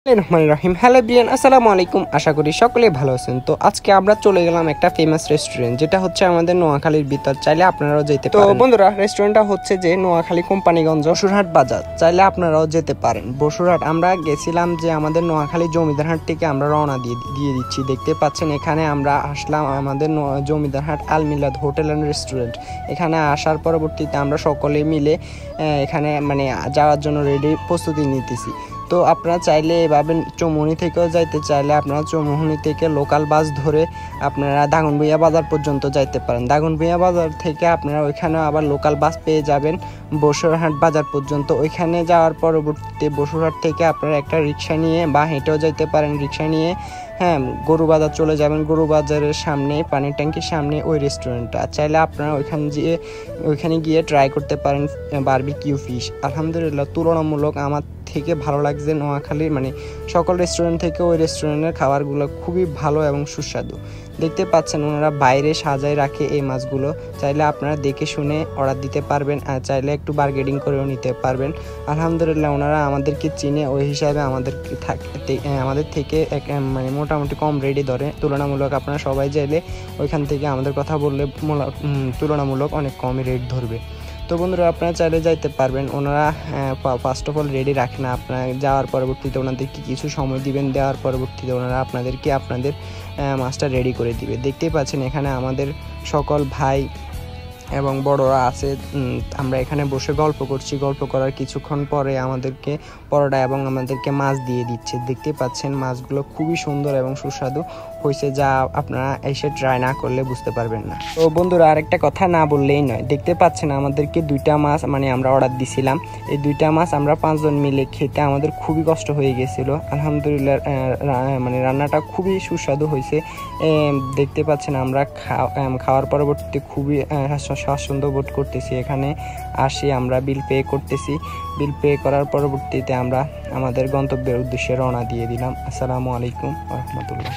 রহিম hello বিয়ান আসসালামু আলাইকুম। আশা করি সকলে ভালো আছেন। তো আজকে আমরা চলে গেলাম একটা ফেমাস রেস্টুরেন্ট, যেটা হচ্ছে আমাদের নোয়াখালীর ভিতর। চাইলে আপনারাও যেতে পারেন। তো বন্ধুরা, রেস্টুরেন্টটা হচ্ছে যে নোয়াখালী কোম্পানিগঞ্জ বসুরহাট বাজার। চাইলে আপনারাও যেতে পারেন। বসুরহাট আমরা গেছিলাম যে আমাদের নোয়াখালী জমিদারহাট থেকে আমরা রওনা দিয়ে দিচ্ছি। দেখতে পাচ্ছেন এখানে আমরা আসলাম আমাদের জমিদারহাট আল মিলাদ হোটেল অ্যান্ড রেস্টুরেন্ট। এখানে আসার পরবর্তীতে আমরা সকলে মিলে এখানে যাওয়ার জন্য প্রস্তুতি নিতেছি। তো আপনারা চাইলে এভাবে চৌমুহনী থেকেও যাইতে চাইলে আপনারা চৌমুহনী থেকে লোকাল বাস ধরে আপনারা দাগনভূঞা বাজার পর্যন্ত যাইতে পারেন। দাগনভূঞা বাজার থেকে আপনারা ওইখানে আবার লোকাল বাস পেয়ে যাবেন বসুরহাট বাজার পর্যন্ত। ওইখানে যাওয়ার পরবর্তীতে বসুরহাট থেকে আপনারা একটা রিক্সা নিয়ে বা হেঁটেও যাইতে পারেন। রিক্সা নিয়ে গরু বাজার চলে যাবেন। গরু বাজারের সামনে পানির ট্যাঙ্কির সামনে ওই রেস্টুরেন্টটা। চাইলে আপনারা ওইখানে গিয়ে ট্রাই করতে পারেন বারবিকিউ ফিশ। আলহামদুলিল্লাহ তুলনামূলক আমার থেকে ভালো লাগছে নোয়াখালী সকল রেস্টুরেন্ট থেকে ওই রেস্টুরেন্টের খাবারগুলো খুবই ভালো এবং সুস্বাদু। দেখতে পাচ্ছেন ওনারা বাইরে সাজায় রাখে এই মাছগুলো। চাইলে আপনারা দেখে শুনে অর্ডার দিতে পারবেন, আর চাইলে একটু বার্গেনিং করেও নিতে পারবেন। আলহামদুলিল্লাহ ওনারা আমাদেরকে চিনে, ওই হিসাবে আমাদের থেকে মোটামুটি কম রেটই ধরে। তুলনামূলক আপনারা সবাই চাইলে ওইখান থেকে আমাদের কথা বললে তুলনামূলক অনেক কমই রেট ধরবে। তো বন্ধুরা, আপনারা চাইলে যাইতে পারবেন। ওনারা ফার্স্ট অফ অল রেডি রাখে না। আপনারা যাওয়ার পরবর্তীতে ওনাদেরকে কিছু সময় দিবেন, দেওয়ার পরবর্তীতে ওনারা আপনাদের মাছটা রেডি করে দিবে। দেখতেই পাচ্ছেন এখানে আমাদের সকল ভাই এবং বড়রা আছে। আমরা এখানে বসে গল্প করছি। গল্প করার কিছুক্ষণ পরে আমাদেরকে পরোটা এবং আমাদেরকে মাছ দিয়ে দিচ্ছে। দেখতে পাচ্ছেন মাছগুলো খুবই সুন্দর এবং সুস্বাদু হয়েছে, যা আপনারা এসে ট্রাই না করলে বুঝতে পারবেন না। তো বন্ধুরা, আরেকটা কথা না বললেই নয়। দেখতে পাচ্ছেন আমাদেরকে দুইটা মাছ আমরা অর্ডার দিছিলাম। এই দুইটা মাছ আমরা 5 জন মিলে খেতে আমাদের খুবই কষ্ট হয়ে গেছিল। আলহামদুলিল্লাহ রান্নাটা খুবই সুস্বাদু হয়েছে। দেখতে পাচ্ছেন আমরা খাওয়ার পরবর্তীতে খুবই স্বাচ্ছন্দ্য বোধ করতেছি। এখানে আসি আমরা বিল পে করতেছি। বিল পে করার পরবর্তীতে আমরা আমাদের গন্তব্যের উদ্দেশ্যে রওনা দিয়ে দিলাম। আসসালামু আলাইকুম ওয়া রাহমাতুল্লাহ।